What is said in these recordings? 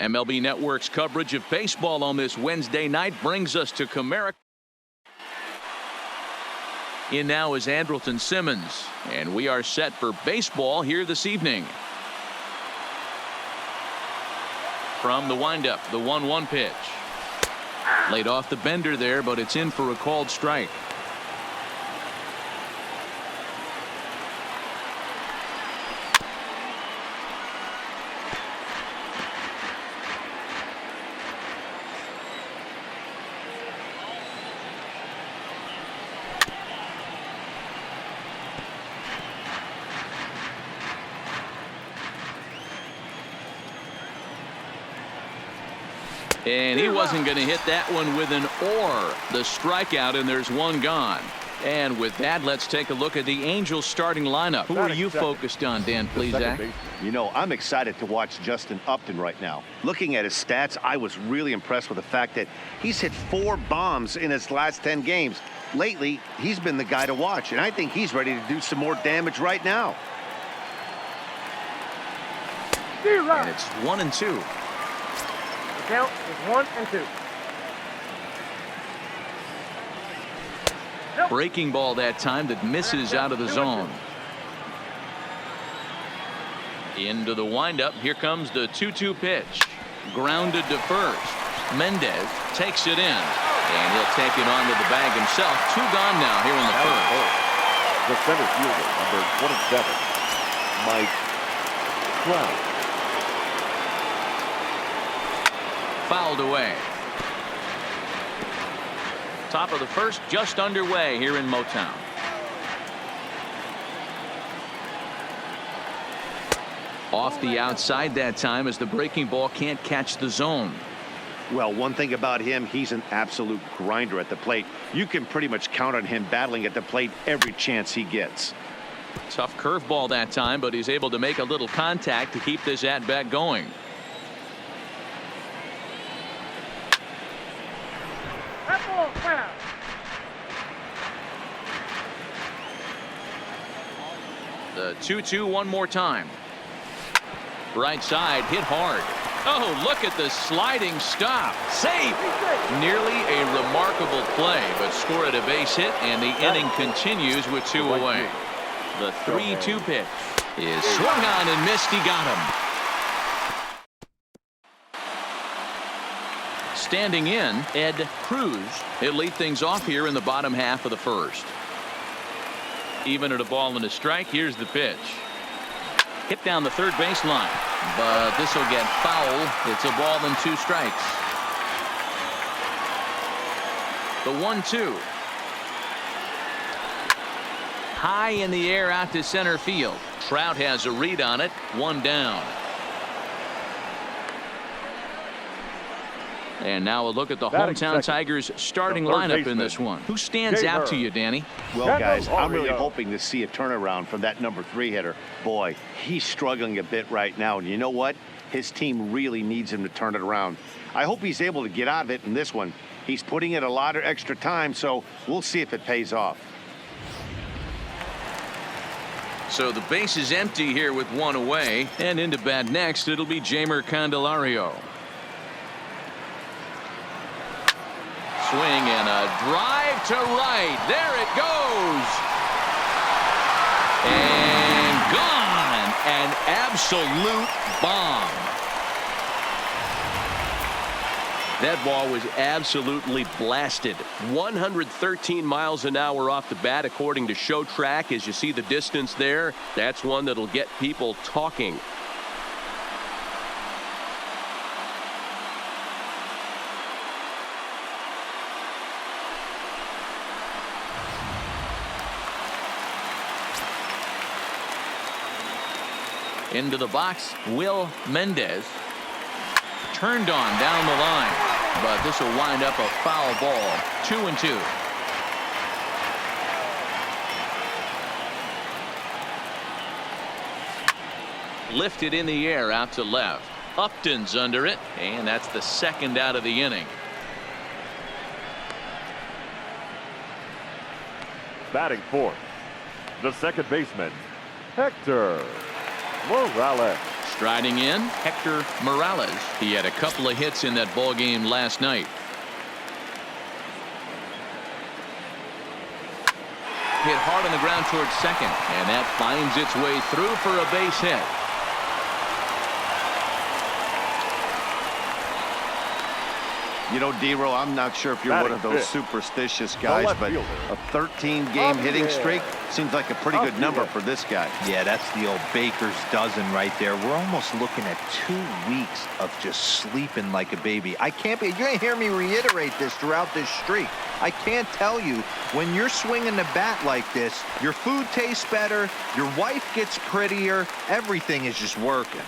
MLB Network's coverage of baseball on this Wednesday night brings us to Comerica. In now is Andrelton Simmons, and we are set for baseball here this evening. From the windup, the 1-1 pitch. Laid off the bender there, but it's in for a called strike. And he wasn't going to hit that one with an or. The strikeout, and there's one gone. And with that, let's take a look at the Angels starting lineup. Who are you focused on, Dan Plesac? You know, I'm excited to watch Justin Upton right now. Looking at his stats, I was really impressed with the fact that he's hit 4 bombs in his last 10 games. Lately, he's been the guy to watch, and I think he's ready to do some more damage right now. And it's 1-2. Count is 1-2. Breaking ball that time that misses out of the zone. Into the windup. Here comes the 2-2 pitch. Grounded to first. Mendez takes it in, and he'll take it onto the bag himself. 2 gone now here in the first. The center fielder, number 27, Mike Trout. Fouled away. Top of the first just underway here in Motown. Off the outside that time as the breaking ball can't catch the zone. Well, one thing about him, he's an absolute grinder at the plate. You can pretty much count on him battling at the plate every chance he gets. Tough curveball that time, but he's able to make a little contact to keep this at-bat going. The 2-2 one more time. Right side hit hard. Oh, look at the sliding stop. Safe. Nearly a remarkable play, but scored a base hit, and the inning continues with 2 away. The 3-2 pitch is swung on and missed. He got him. Standing in, Ed Cruz. He'll lead things off here in the bottom half of the first. Even at a ball and a strike. Here's the pitch. Hit down the third baseline, but this will get foul. It's a ball and 2 strikes. The 1-2. High in the air out to center field. Trout has a read on it. 1 down. And now a look at the hometown Tigers starting lineup in this one. Who stands out to you, Danny? Well, guys, I'm really hoping to see a turnaround from that number 3 hitter. Boy, he's struggling a bit right now. And you know what? His team really needs him to turn it around. I hope he's able to get out of it in this one. He's putting in a lot of extra time, so we'll see if it pays off. So the base is empty here with 1 away. And into bat next, it'll be Jeimer Candelario. Swing and a drive to right. There it goes. And gone. An absolute bomb. That ball was absolutely blasted. 113 miles an hour off the bat, according to Show Track. As you see the distance there, that's one that'll get people talking. Into the box, Will Mendez. Turned on down the line, but this will wind up a foul ball. 2-2. Lifted in the air out to left. Upton's under it, and that's the second out of the inning. Batting fourth, the second baseman, Hector Morales. Striding in, Hector Morales. He had a couple of hits in that ball game last night. Hit hard on the ground towards second, and that finds its way through for a base hit. You know, D-Row, I'm not sure if you're one of those superstitious guys, but a 13-game hitting streak seems like a pretty good number for this guy. Yeah, that's the old baker's dozen right there. We're almost looking at 2 weeks of just sleeping like a baby. I can't be, you're going to hear me reiterate this throughout this streak. I can't tell you, when you're swinging the bat like this, your food tastes better, your wife gets prettier, everything is just working.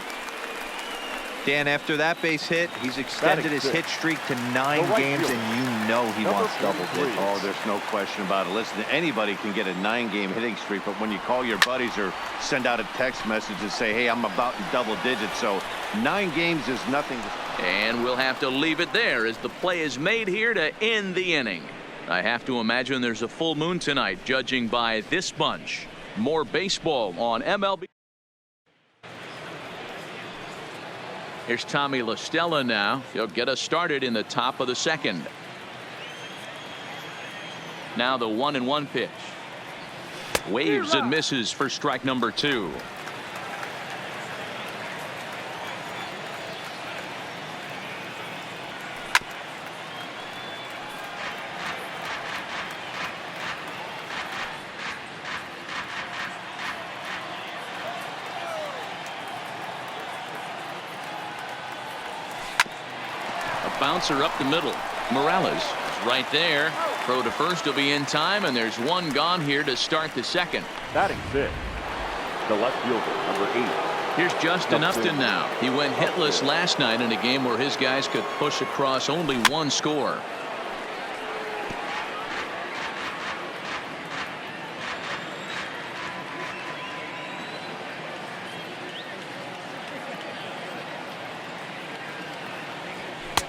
Dan, after that base hit, he's extended his hit streak to 9 games, and you know he wants double digits. Oh, there's no question about it. Listen, anybody can get a 9-game hitting streak, but when you call your buddies or send out a text message and say, hey, I'm about in double digits, so 9 games is nothing. And we'll have to leave it there as the play is made here to end the inning. I have to imagine there's a full moon tonight, judging by this bunch. More baseball on MLB. Here's Tommy La Stella now. He'll get us started in the top of the second. Now the 1-1 pitch. Waves and misses for strike number 2. Bouncer up the middle. Morales is right there. Throw to first will be in time, and there's one gone here to start the second. Batting 6, the left fielder, number 8. Here's Justin Upton now. He went hitless last night in a game where his guys could push across only 1 score.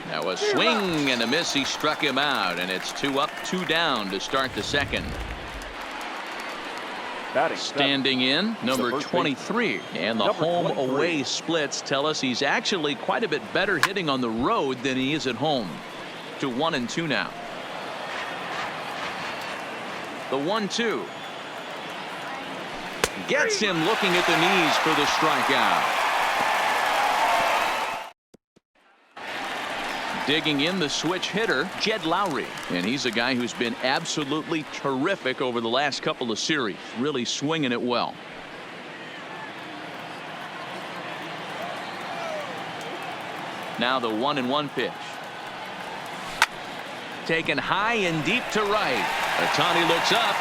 Now a swing and a miss. He struck him out, and it's 2 up, 2 down to start the second. Standing in, number 23, and the home away splits tell us he's actually quite a bit better hitting on the road than he is at home. To 1-2 now. The 1-2 gets him looking at the knees for the strikeout. Digging in, the switch hitter, Jed Lowry. And he's a guy who's been absolutely terrific over the last couple of series. Really swinging it well. Now the 1-1 pitch. Taken high and deep to right. Ohtani looks up.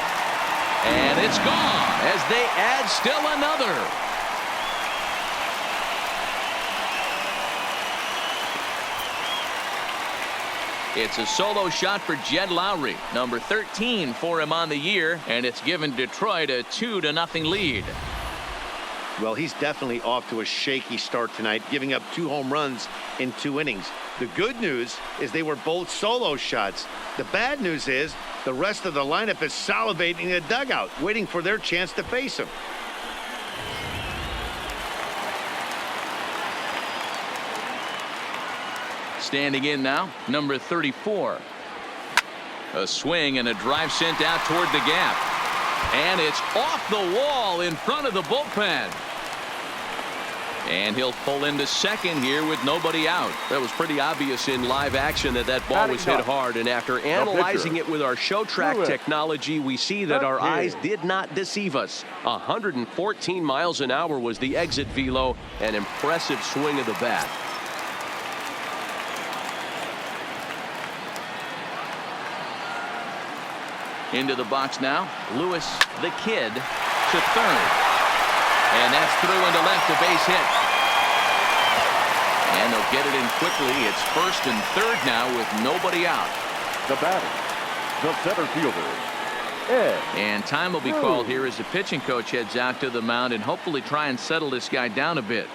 And it's gone as they add still another. It's a solo shot for Jed Lowry, number 13 for him on the year, and it's given Detroit a 2-0 lead. Well, he's definitely off to a shaky start tonight, giving up 2 home runs in 2 innings. The good news is they were both solo shots. The bad news is the rest of the lineup is salivating in the dugout, waiting for their chance to face him. Standing in now, number 34. A swing and a drive sent out toward the gap. And it's off the wall in front of the bullpen. And he'll pull into second here with nobody out. That was pretty obvious in live action that ball was hit hard. And after analyzing it with our show track technology, we see that our eyes did not deceive us. 114 miles an hour was the exit velo. An impressive swing of the bat. Into the box now, Lewis the Kid to third. And that's through into left, a base hit. And they'll get it in quickly. It's first and third now with nobody out. The batter, the center fielder, Ed. And time will be called here as the pitching coach heads out to the mound and hopefully try and settle this guy down a bit.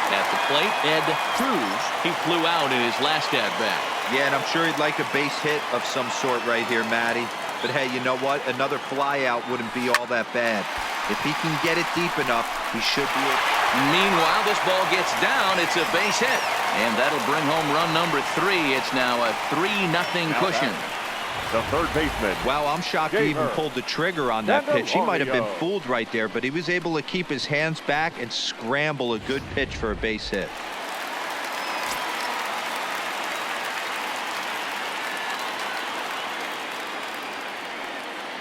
At the plate, Ed Cruz. He flew out in his last at bat. Yeah, and I'm sure he'd like a base hit of some sort right here, Matty. But hey, you know what? Another fly out wouldn't be all that bad. If he can get it deep enough, he should be able. Meanwhile, this ball gets down. It's a base hit. And that'll bring home run number 3. It's now a 3-0 cushion. The third baseman. Wow, I'm shocked he even pulled the trigger on that pitch. He might have been fooled right there, but he was able to keep his hands back and scramble a good pitch for a base hit.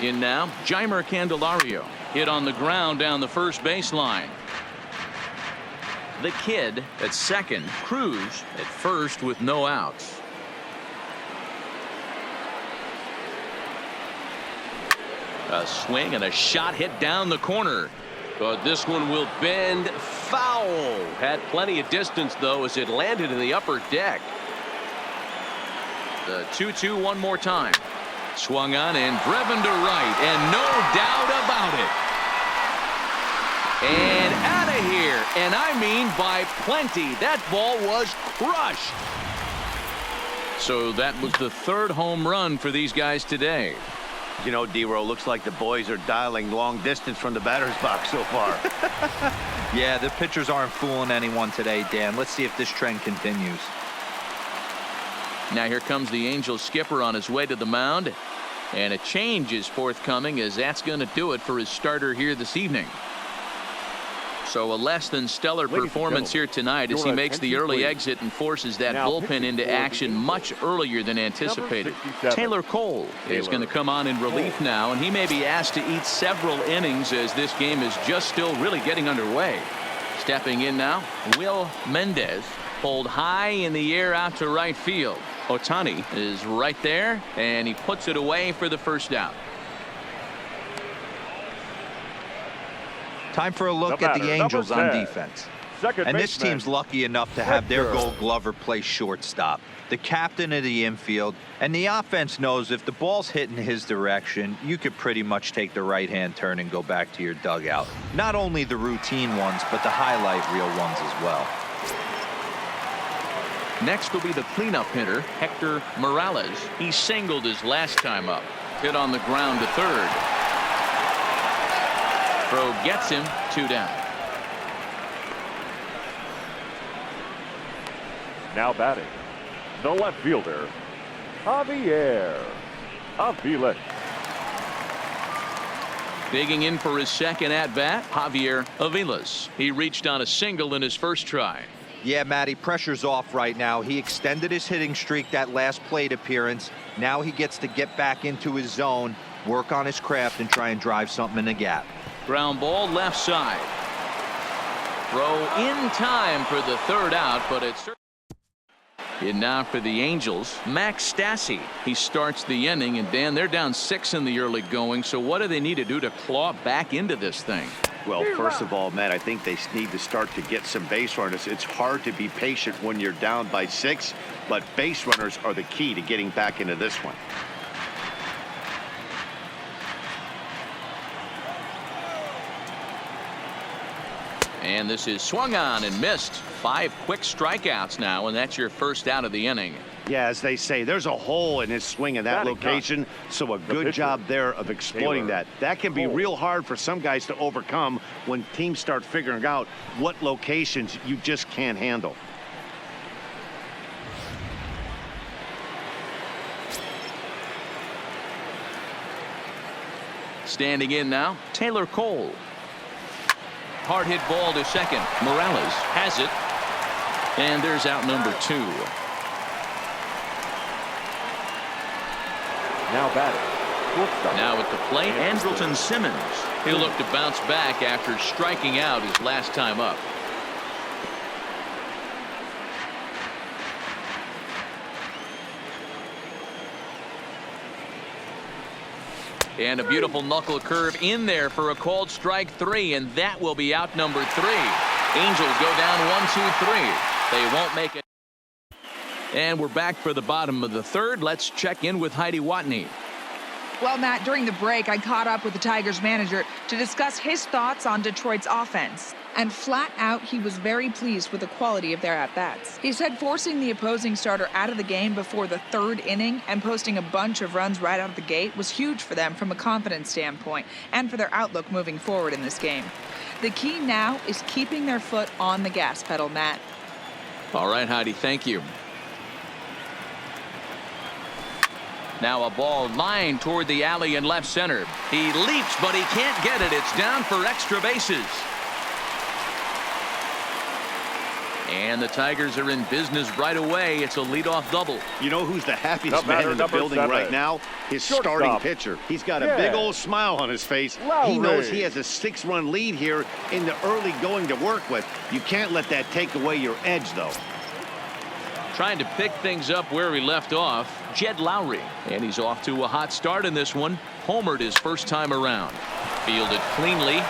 In now, Jeimer Candelario. Hit on the ground down the first baseline. The kid at second. Cruz at first with no outs. A swing and a shot hit down the corner. But this one will bend foul. Had plenty of distance, though, as it landed in the upper deck. The 2-2 one more time. Swung on and driven to right, and no doubt about it. And out of here, and I mean by plenty. That ball was crushed. So that was the 3rd home run for these guys today. You know, D-Row, looks like the boys are dialing long distance from the batter's box so far. Yeah, the pitchers aren't fooling anyone today, Dan. Let's see if this trend continues. Now here comes the Angels skipper on his way to the mound. And a change is forthcoming, as that's going to do it for his starter here this evening. So a less than stellar performance here tonight as he makes the early exit and forces that bullpen into action much earlier than anticipated. Taylor Cole is going to come on in relief now, and he may be asked to eat several innings as this game is just still really getting underway. Stepping in now, Will Mendez, pulled high in the air out to right field. Ohtani is right there, and he puts it away for the first out. Time for a look at the Angels on defense. And this team's lucky enough to have their Gold Glover play shortstop, the captain of the infield, and the offense knows if the ball's hitting his direction, you could pretty much take the right-hand turn and go back to your dugout. Not only the routine ones, but the highlight reel ones as well. Next will be the cleanup hitter, Hector Morales. He singled his last time up. Hit on the ground to third. Throw gets him, 2 down. Now batting, the left fielder, Javier Aviles. Digging in for his second at-bat, Javier Aviles. He reached on a single in his first try. Yeah, Matty, pressure's off right now. He extended his hitting streak that last plate appearance. Now he gets to get back into his zone, work on his craft, and try and drive something in the gap. Ground ball left side. Throw in time for the 3rd out, but it's in now for the Angels, Max Stassi. He starts the inning, and Dan, they're down 6 in the early going, so what do they need to do to claw back into this thing? Well, first of all, Matt, I think they need to start to get some base runners. It's hard to be patient when you're down by 6, but base runners are the key to getting back into this one. And this is swung on and missed. 5 quick strikeouts now, and that's your first out of the inning. Yeah, as they say, there's a hole in his swing in that location, so a good job there of exploiting that. That can be real hard for some guys to overcome when teams start figuring out what locations you just can't handle. Standing in now, Taylor Cole. Hard hit ball to second. Morales has it. And there's out number 2. Now batting, now at the plate, Andrelton Simmons. He'll look to bounce back after striking out his last time up. And a beautiful knuckle curve in there for a called strike 3, and that will be out number 3. Angels go down 1-2-3. They won't make it. And we're back for the bottom of the 3rd. Let's check in with Heidi Watney. Well, Matt, during the break, I caught up with the Tigers manager to discuss his thoughts on Detroit's offense. and flat out he was very pleased with the quality of their at-bats. He said forcing the opposing starter out of the game before the third inning and posting a bunch of runs right out of the gate was huge for them from a confidence standpoint and for their outlook moving forward in this game. The key now is keeping their foot on the gas pedal, Matt. All right, Heidi, thank you. Now a ball lined toward the alley in left center. He leaps, but he can't get it. It's down for extra bases. And the Tigers are in business right away. It's a leadoff double. You know who's the happiest man in the building right now? His starting pitcher. He's got a big old smile on his face. He knows he has a 6-run lead here in the early going to work with. You can't let that take away your edge, though. Trying to pick things up where he left off, Jed Lowry. And he's off to a hot start in this one. Homered his first time around. Fielded cleanly.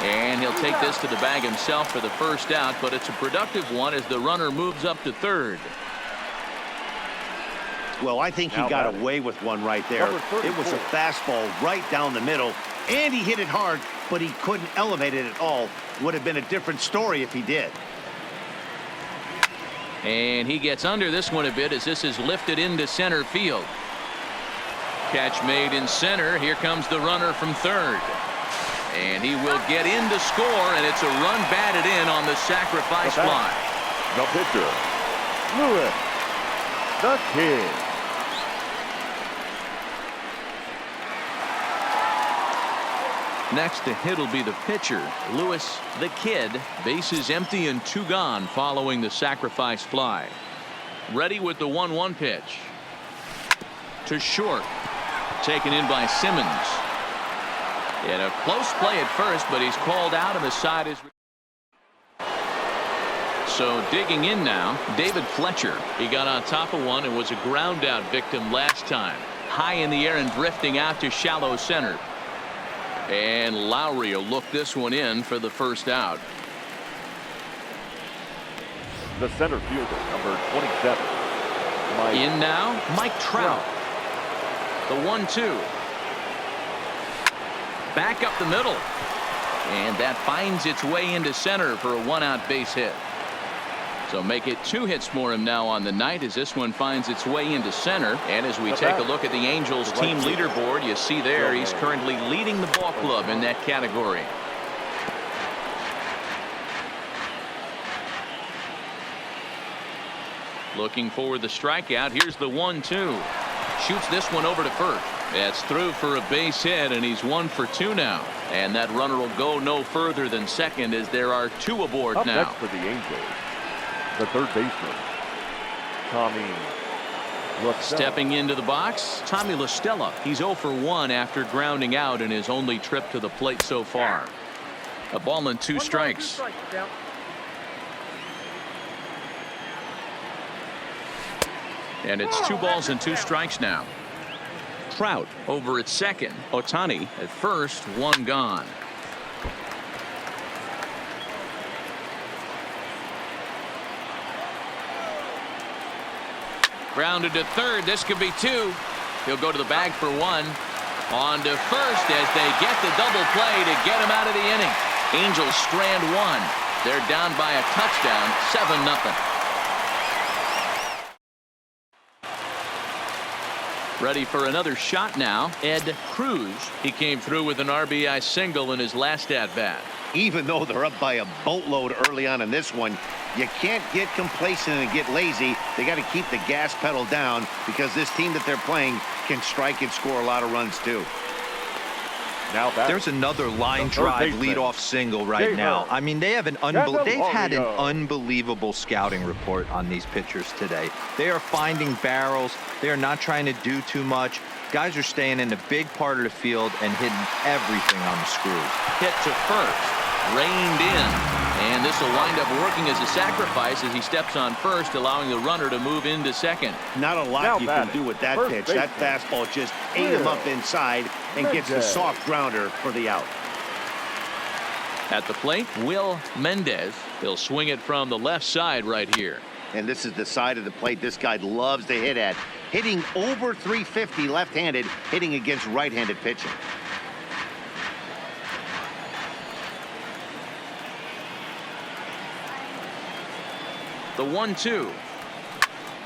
And he'll take this to the bag himself for the first out, but it's a productive one as the runner moves up to third. Well, I think he got away with one right there. It was a fastball right down the middle, and he hit it hard, but he couldn't elevate it at all. Would have been a different story if he did. And he gets under this one a bit as this is lifted into center field. Catch made in center. Here comes the runner from third. And he will get in to score, and it's a run batted in on the sacrifice fly. The pitcher, Lewis, the Kid. Next to hit will be the pitcher, Lewis the Kid. Bases empty and 2 gone following the sacrifice fly. Ready with the 1-1 pitch. To short. Taken in by Simmons. In a close play at first, but he's called out and the side is. So digging in now, David Fletcher. He got on top of one and was a ground out victim last time. High in the air and drifting out to shallow center. And Lowry will look this one in for the first out. The center fielder, number 27. In now, Mike Trout. The 1-2. Back up the middle. And that finds its way into center for a 1-out base hit. So make it 2 hits for him now on the night as this one finds its way into center. And as we take a look at the Angels team leaderboard, you see there he's currently leading the ball club in that category. Looking for the strikeout. Here's the 1-2. Shoots this one over to first. That's through for a base hit, and he's 1 for 2 now. And that runner will go no further than second as there are 2 aboard Up now. next for the Angels, the third baseman, Tommy La Stella. Stepping into the box, Tommy La Stella. He's 0 for 1 after grounding out in his only trip to the plate so far. A ball and 2 strikes. And it's 2 balls and 2 strikes now. Trout over at second. Ohtani at first. 1 gone. Grounded to third. This could be 2. He'll go to the bag for 1. On to first as they get the double play to get him out of the inning. Angels strand 1. They're down by a touchdown. 7-0. Ready for another shot now. Ed Cruz. He came through with an RBI single in his last at-bat. Even though they're up by a boatload early on in this one, you can't get complacent and get lazy. They got to keep the gas pedal down because this team that they're playing can strike and score a lot of runs too. Now there's another line drive leadoff single right now. I mean, they've had an unbelievable scouting report on these pitchers today. They are finding barrels. They are not trying to do too much. Guys are staying in the big part of the field and hitting everything on the screws. Hit to first, reined in, and this will wind up working as a sacrifice as he steps on first, allowing the runner to move into second. Not a lot you can do with that pitch. That fastball just ate him up inside and gets the soft grounder for the out. At the plate, Will Mendez. He'll swing it from the left side right here. And this is the side of the plate this guy loves to hit at. Hitting over 350 left-handed, hitting against right-handed pitching. The 1-2.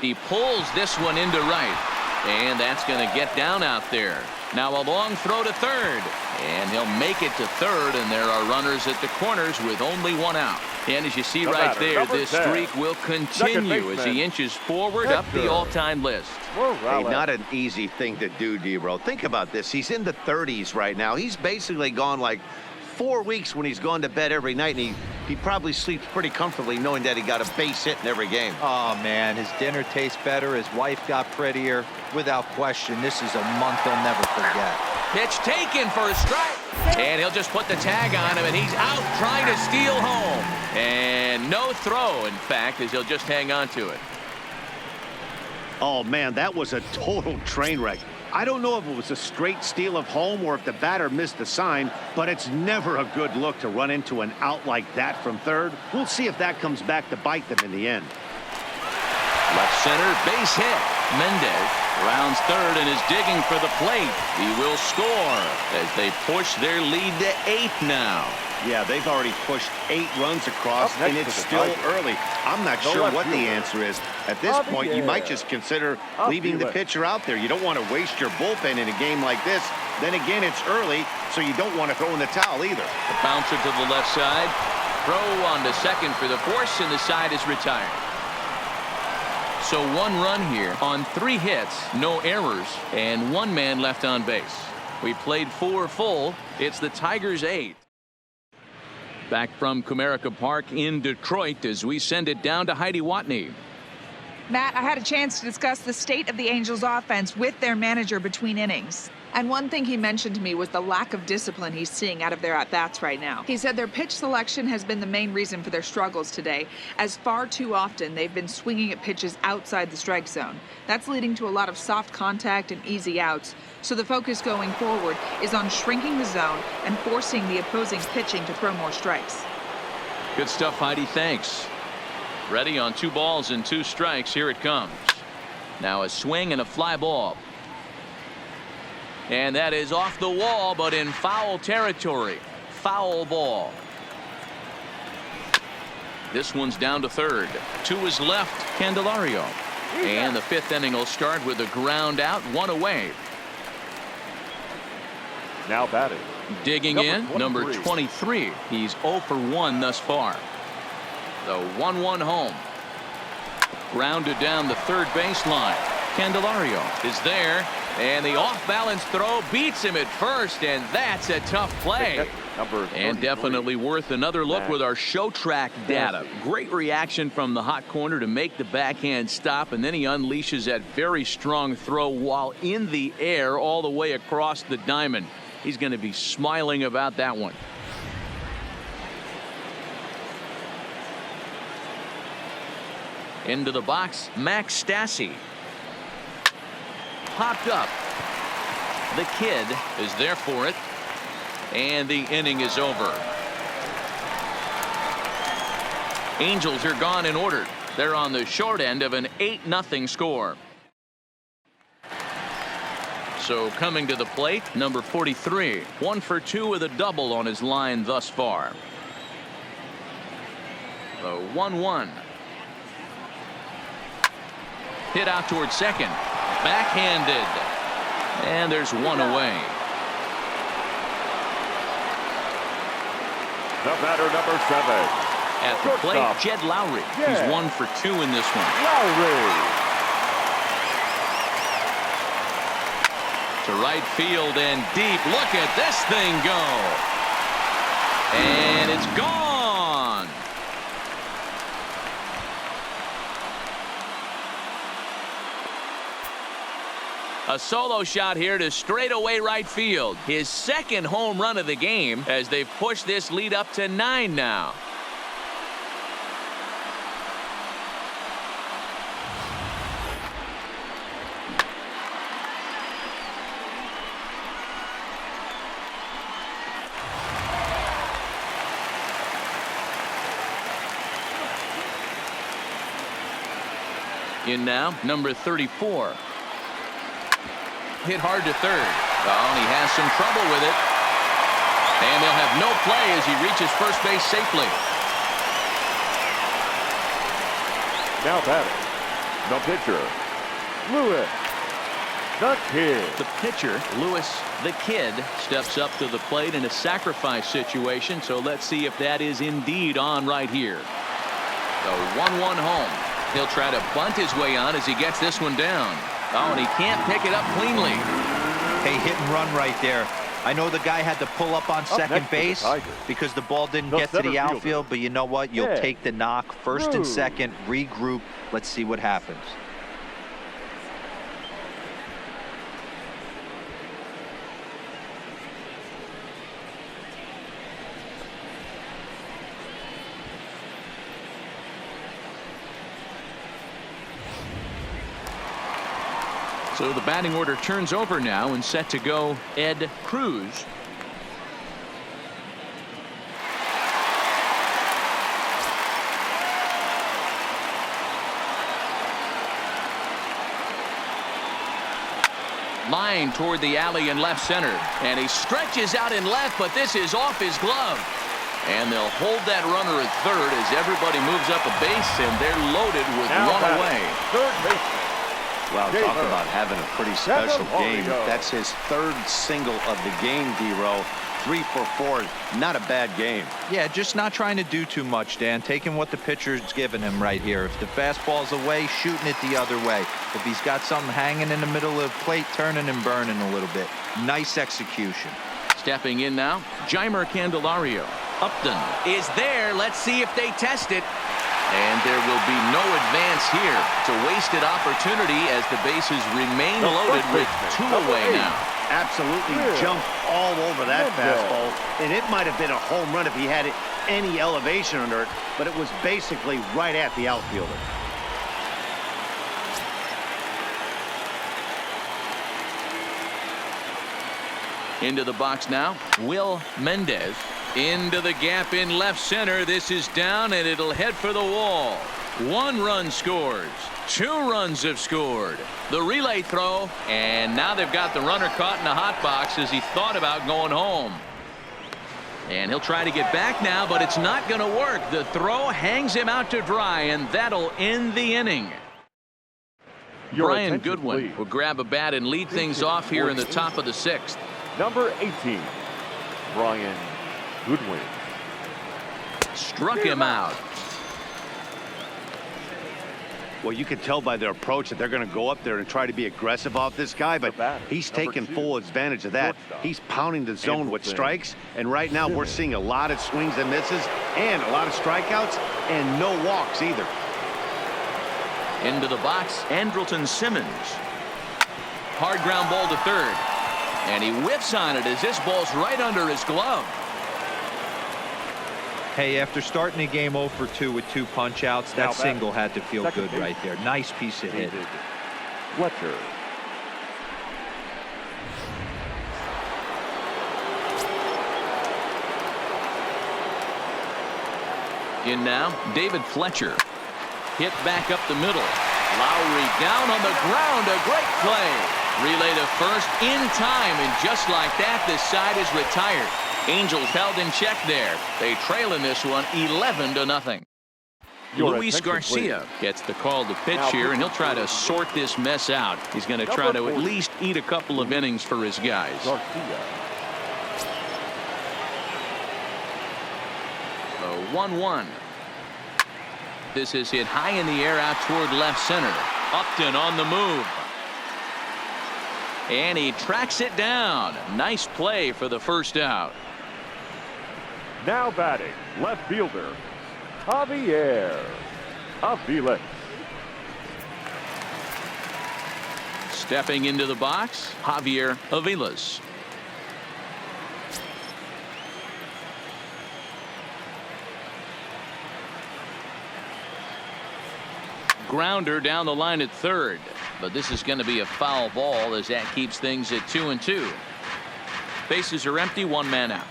He pulls this one into right. And that's going to get down out there. Now a long throw to third. And he'll make it to third. And there are runners at the corners with only one out. And as you see right there, this streak will continue as he inches forward up the all-time list. Hey, not an easy thing to do, D-Bro. Think about this. He's in the 30s right now. He's basically gone like 4 weeks when he's gone to bed every night, and he probably sleeps pretty comfortably knowing that he got a base hit in every game. Oh, man, his dinner tastes better. His wife got prettier. Without question, this is a month he'll never forget. Pitch taken for a strike. And he'll just put the tag on him, and he's out trying to steal home. And no throw, in fact, as he'll just hang on to it. Oh, man, that was a total train wreck. I don't know if it was a straight steal of home or if the batter missed the sign, but it's never a good look to run into an out like that from third. We'll see if that comes back to bite them in the end. Left center, base hit. Mendez rounds third and is digging for the plate. He will score as they push their lead to 8 now. Yeah, they've already pushed 8 runs across, and it's still early. I'm not sure what the answer is. At this point, you might just consider leaving the pitcher out there. You don't want to waste your bullpen in a game like this. Then again, it's early, so you don't want to throw in the towel either. The bouncer to the left side. Throw on to second for the force, and the side is retired. So 1 run here on 3 hits, no errors, and 1 man left on base. We played 4 full. It's the Tigers' 8th. Back from Comerica Park in Detroit as we send it down to Heidi Watney. Matt, I had a chance to discuss the state of the Angels offense with their manager between innings. And one thing he mentioned to me was the lack of discipline he's seeing out of their at-bats right now. He said their pitch selection has been the main reason for their struggles today, as far too often they've been swinging at pitches outside the strike zone. That's leading to a lot of soft contact and easy outs. So the focus going forward is on shrinking the zone and forcing the opposing pitching to throw more strikes. Good stuff, Heidi. Thanks. Ready on 2 balls and 2 strikes. Here it comes. Now a swing and a fly ball. And that is off the wall, but in foul territory. Foul ball. This one's down to third. 2 is left. Candelario. And the 5th inning will start with a ground out, 1 away. Now batting. Digging in, number 23. He's 0 for 1 thus far. The 1-1 home. Grounded down the third baseline. Candelario is there. And the off-balance throw beats him at first, and that's a tough play. And definitely worth another look with our show track data. Great reaction from the hot corner to make the backhand stop, and then he unleashes that very strong throw while in the air all the way across the diamond. He's going to be smiling about that one. Into the box, Max Stassi. Popped up. The kid is there for it. And the inning is over. Angels are gone and ordered. They're on the short end of an 8-0 score. So coming to the plate, number 43. 1 for 2 with a double on his line thus far. The 1-1. Hit out towards second. Backhanded. And there's 1 away. The batter, number 7. At the plate, Jed Lowry. He's 1 for 2 in this one. Lowry. To right field and deep. Look at this thing go. And it's gone. A solo shot here to straightaway right field. His 2nd home run of the game as they've pushed this lead up to 9 now. In now, number 34. Hit hard to third. Oh, and he has some trouble with it. And they'll have no play as he reaches first base safely. Now batting, the pitcher, Lewis, the Kid. The pitcher, Lewis the Kid, steps up to the plate in a sacrifice situation. So let's see if that is indeed on right here. The 1-1 home. He'll try to bunt his way on as he gets this one down. Oh, and he can't pick it up cleanly. Hey, hit and run right there. I know the guy had to pull up on second base because the ball didn't get to the outfield, but you know what? You'll take the knock. First and second, regroup. Let's see what happens. So the batting order turns over now and set to go Ed Cruz. Line toward the alley in left center, and he stretches out in left, but this is off his glove. And they'll hold that runner at third as everybody moves up a base, and they're loaded with one away. Third baseman. Well, talk about having a pretty special game. That's his third single of the game, D-Row. 3 for 4. Not a bad game. Yeah, just not trying to do too much, Dan. Taking what the pitcher's giving him right here. If the fastball's away, shooting it the other way. If he's got something hanging in the middle of the plate, turning and burning a little bit. Nice execution. Stepping in now, Jeimer Candelario. Upton is there. Let's see if they test it. And there will be no advance here. It's a wasted opportunity as the bases remain loaded with 2 away now. Absolutely jumped all over that fastball. And it might have been a home run if he had any elevation under it, but it was basically right at the outfielder. Into the box now, Will Mendez. Into the gap in left center. This is down, and it'll head for the wall. 1 run scores. 2 runs have scored. The relay throw, and now they've got the runner caught in the hot box as he thought about going home. And he'll try to get back now, but it's not going to work. The throw hangs him out to dry, and that'll end the inning. Brian Goodwin will grab a bat and lead things off here in the top of the 6th. Number 18, Brian Goodwin. Struck him out. Well, you can tell by their approach that they're going to go up there and try to be aggressive off this guy, but he's taking full advantage of that. He's pounding the zone with strikes, and right now we're seeing a lot of swings and misses and a lot of strikeouts and no walks either. Into the box, Andrelton Simmons. Hard ground ball to third, and he whiffs on it as this ball's right under his glove. Hey, after starting the game 0 for 2 with 2 punch-outs, that single had to feel good right there. Nice piece of hit. Fletcher. In now, David Fletcher. Hit back up the middle. Lowry down on the ground. A great play. Relay to first in time, and just like that, this side is retired. Angels held in check there. They trail in this one 11-0. Luis Garcia gets the call to pitch here, and he'll try to sort this mess out. He's going to try to at least eat a couple of innings for his guys. Garcia. 1-1. This is hit high in the air out toward left center. Upton on the move. And he tracks it down. Nice play for the first out. Now batting, left fielder, Javier Aviles. Stepping into the box, Javier Aviles. Grounder down the line at third, but this is going to be a foul ball as that keeps things at 2-2. Bases are empty, 1 man out.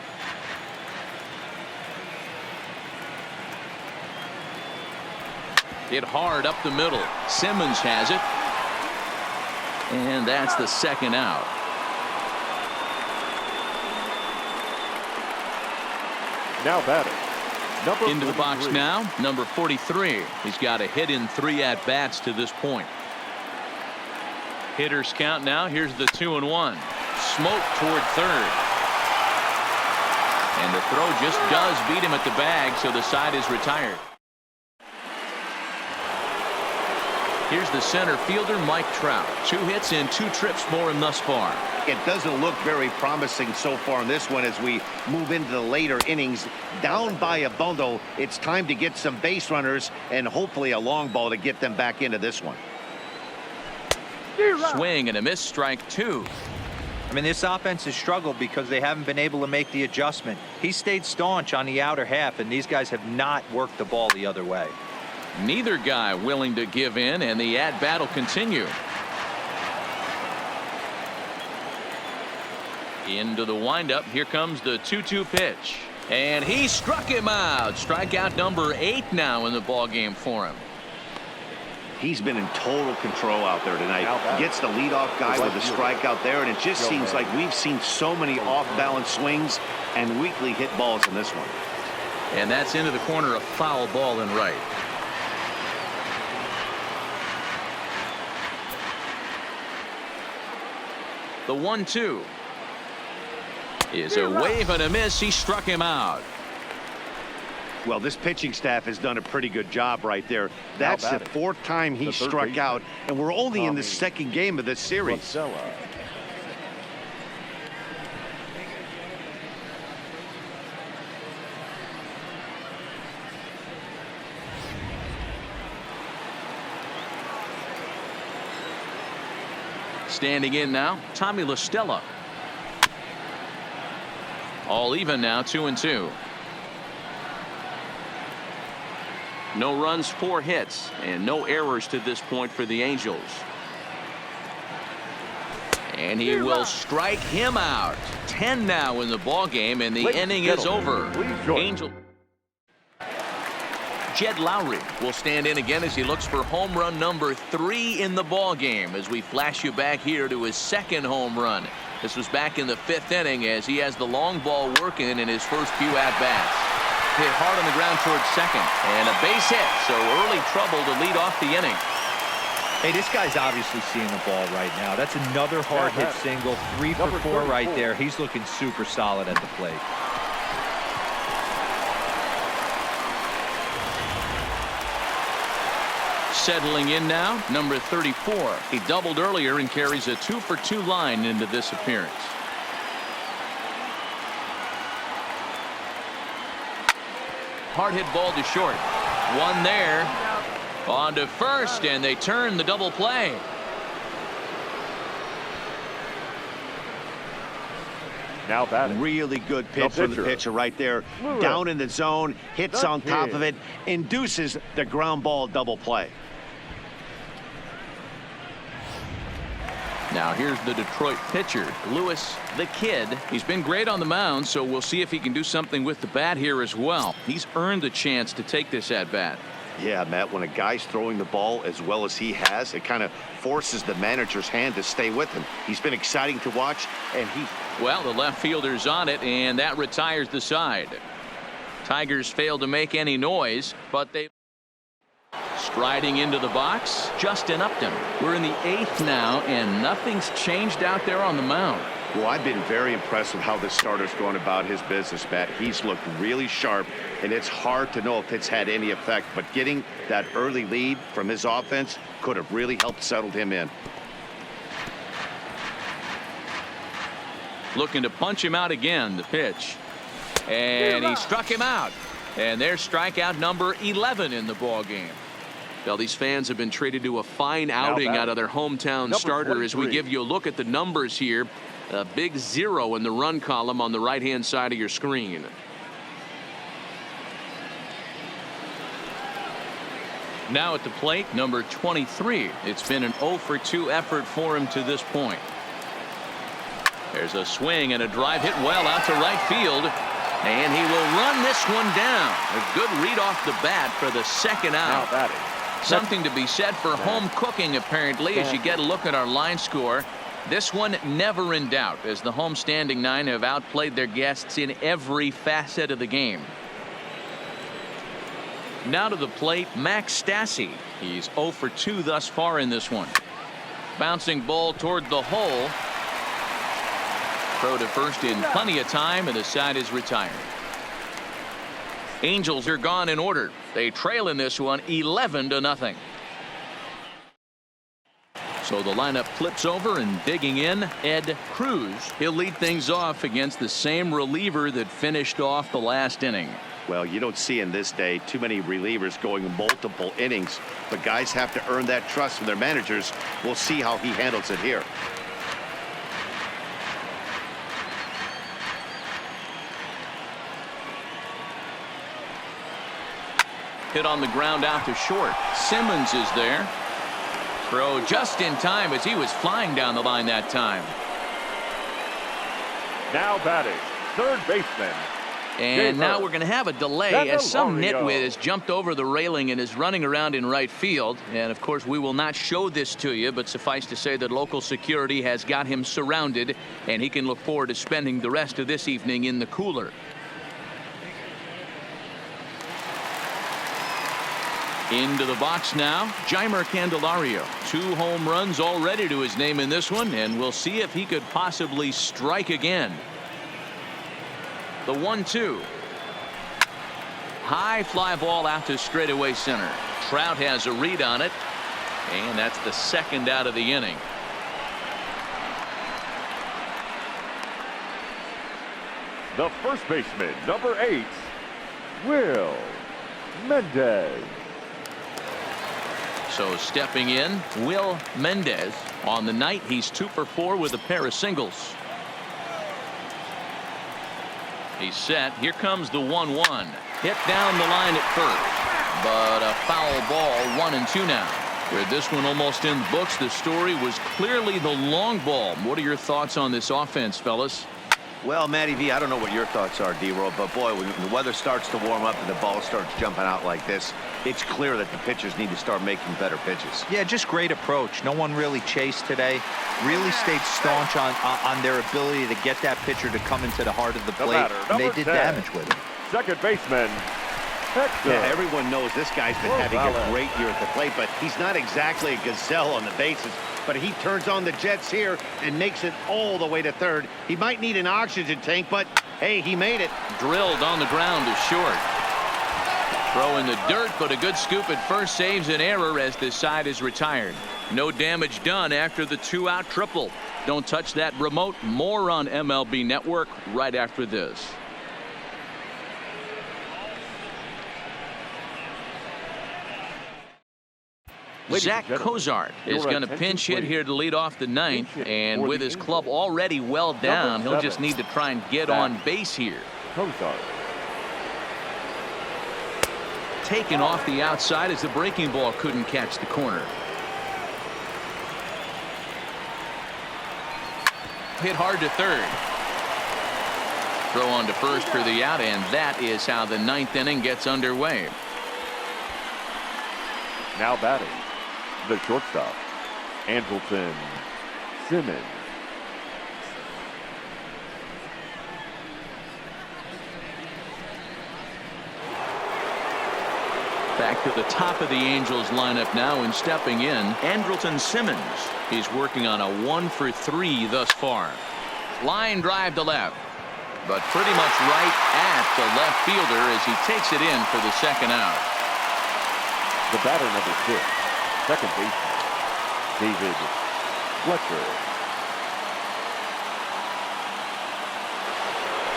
Hit hard up the middle. Simmons has it, and that's the second out. Now batting, Into the box now, number 43. He's got a hit in 3 at-bats to this point. Hitters count now. Here's the 2-1. Smoke toward third. And the throw just does beat him at the bag, so the side is retired. Here's the center fielder, Mike Trout. 2 hits and 2 trips for him thus far. It doesn't look very promising so far in this one as we move into the later innings. Down by a bundle, it's time to get some base runners and hopefully a long ball to get them back into this one. Swing and a miss, strike 2. I mean, this offense has struggled because they haven't been able to make the adjustment. He stayed staunch on the outer half, and these guys have not worked the ball the other way. Neither guy willing to give in, and the at-bat will continue. Into the windup. Here comes the 2-2 pitch. And he struck him out. Strikeout number 8 now in the ballgame for him. He's been in total control out there tonight. Gets the leadoff guy with a strikeout there, and it just seems like we've seen so many off-balance swings and weakly hit balls in this one. And that's into the corner, a foul ball and right. The 1-2 is a wave and a miss. He struck him out. Well, this pitching staff has done a pretty good job right there. That's the 4th time he struck out, and we're only in the 2nd game of this series. Standing in now, Tommy La Stella. All even now, 2-2. No runs, 4 hits, and no errors to this point for the Angels. And he will strike him out. 10 now in the ball game, and the inning is over. Angel. Jed Lowry will stand in again as he looks for home run number 3 in the ball game, as we flash you back here to his 2nd home run. This was back in the 5th inning as he has the long ball working in his first few at-bats. Hit hard on the ground towards second, and a base hit, so early trouble to lead off the inning. Hey, this guy's obviously seeing the ball right now. That's another hard hit single. 3 for 4 right there. He's looking super solid at the plate. Settling in now, number 34. He doubled earlier and carries a 2-for-2 line into this appearance. Hard hit ball to short. One there. On to first, and they turn the double play. Now batting. Really good pitch from the pitcher right there. Down in the zone, hits on top of it, induces the ground ball double play. Now here's the Detroit pitcher, Lewis the Kid. He's been great on the mound, so we'll see if he can do something with the bat here as well. He's earned the chance to take this at bat. Yeah, Matt, when a guy's throwing the ball as well as he has, it kind of forces the manager's hand to stay with him. He's been exciting to watch, and well, the left fielder's on it, and that retires the side. Tigers failed to make any noise, but they striding into the box, Justin Upton. We're in the 8th now, and nothing's changed out there on the mound. Well, I've been very impressed with how this starter's going about his business, Matt. He's looked really sharp, and it's hard to know if it's had any effect, but getting that early lead from his offense could have really helped settle him in. Looking to punch him out again, the pitch. And he struck him out. And there's strikeout number 11 in the ball game. Well, these fans have been treated to a fine outing out of their hometown starter as we give you a look at the numbers here. A big 0 in the run column on the right-hand side of your screen. Now at the plate, number 23. It's been an 0-for-2 effort for him to this point. There's a swing and a drive hit well out to right field. And he will run this one down. A good read off the bat for the 2nd out. Something to be said for home cooking, apparently, as you get a look at our line score. This one never in doubt, as the home standing 9 have outplayed their guests in every facet of the game. Now to the plate, Max Stassi. He's 0 for 2 thus far in this one. Bouncing ball toward the hole. Throw to first in plenty of time, and the side is retired. Angels are gone in order. They trail in this one 11-0. So the lineup flips over, and digging in, Ed Cruz. He'll lead things off against the same reliever that finished off the last inning. Well, you don't see in this day too many relievers going multiple innings, but guys have to earn that trust from their managers. We'll see how he handles it here. Hit on the ground out to short. Simmons is there. Throw just in time as he was flying down the line that time. Now batting, third baseman. And now we're going to have a delay as some nitwit has jumped over the railing and is running around in right field. And of course we will not show this to you, but suffice to say that local security has got him surrounded, and he can look forward to spending the rest of this evening in the cooler. Into the box now, Jeimer Candelario. 2 home runs already to his name in this one, and we'll see if he could possibly strike again. The 1-2. High fly ball out to straightaway center. Trout has a read on it, and that's the second out of the inning. The first baseman, number 8, Will Mendez. So stepping in, Will Mendez. On the night, he's 2 for 4 with a pair of singles. He's set. Here comes the 1-1. Hit down the line at first, but a foul ball. 1-2 now. With this one almost in the books, the story was clearly the long ball. What are your thoughts on this offense, fellas? Well, Matty V, I don't know what your thoughts are, D-Roll, but boy, when the weather starts to warm up and the ball starts jumping out like this, it's clear that the pitchers need to start making better pitches. Yeah, just great approach. No one really chased today. Really stayed staunch on their ability to get that pitcher to come into the heart of the plate, and they did damage with it. Second baseman, Yeah, everyone knows this guy's been having a great year at the plate, but he's not exactly a gazelle on the bases. But he turns on the jets here and makes it all the way to third. He might need an oxygen tank, but hey, he made it. Drilled on the ground to short. Throw in the dirt, but a good scoop at first saves an error as this side is retired. No damage done after the 2-out triple. Don't touch that remote. More on MLB Network right after this. Zach Cozart is going to pinch hit here to lead off the ninth, and with his club already well down, he'll just need to try and get on base here. Taken off the outside as the breaking ball couldn't catch the corner. Hit hard to third. Throw on to first for the out, and that is how the ninth inning gets underway. Now batting, the shortstop, Andrelton Simmons. Back to the top of the Angels lineup now, and stepping in, Andrelton Simmons. He's working on a 1 for 3 thus far. Line drive to left, but pretty much right at the left fielder as he takes it in for the second out. The batter, number 6, second baseman, David Fletcher.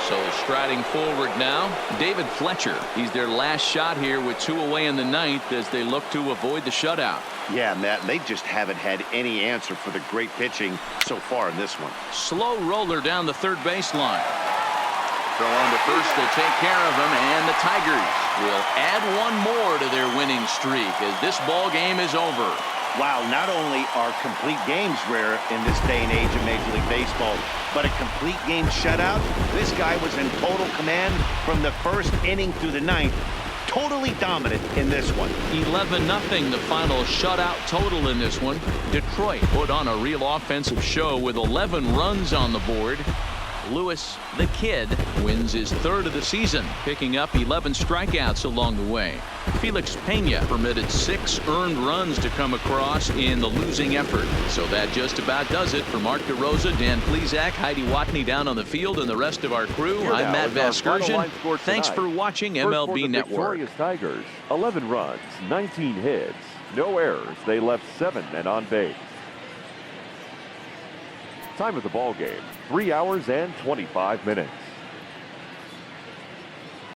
So striding forward now, David Fletcher. He's their last shot here with 2 away in the ninth as they look to avoid the shutout. Yeah, Matt, they just haven't had any answer for the great pitching so far in this one. Slow roller down the third baseline. Throw on to first to take care of him, and the Tigers will add 1 more to their winning streak as this ball game is over. Wow, not only are complete games rare in this day and age of Major League Baseball, but a complete game shutout. This guy was in total command from the first inning through the ninth. Totally dominant in this one. 11-0 the final shutout total in this one. Detroit put on a real offensive show with 11 runs on the board. Lewis, the kid, wins his 3rd of the season, picking up 11 strikeouts along the way. Felix Pena permitted 6 earned runs to come across in the losing effort. So that just about does it. For Mark DeRosa, Dan Plesac, Heidi Watney down on the field, and the rest of our crew, I'm Matt Vasgersian. Thanks for watching MLB Network. Victorious Tigers, 11 runs, 19 hits, no errors. They left 7 men on base. Time of the ball game, 3 hours and 25 minutes.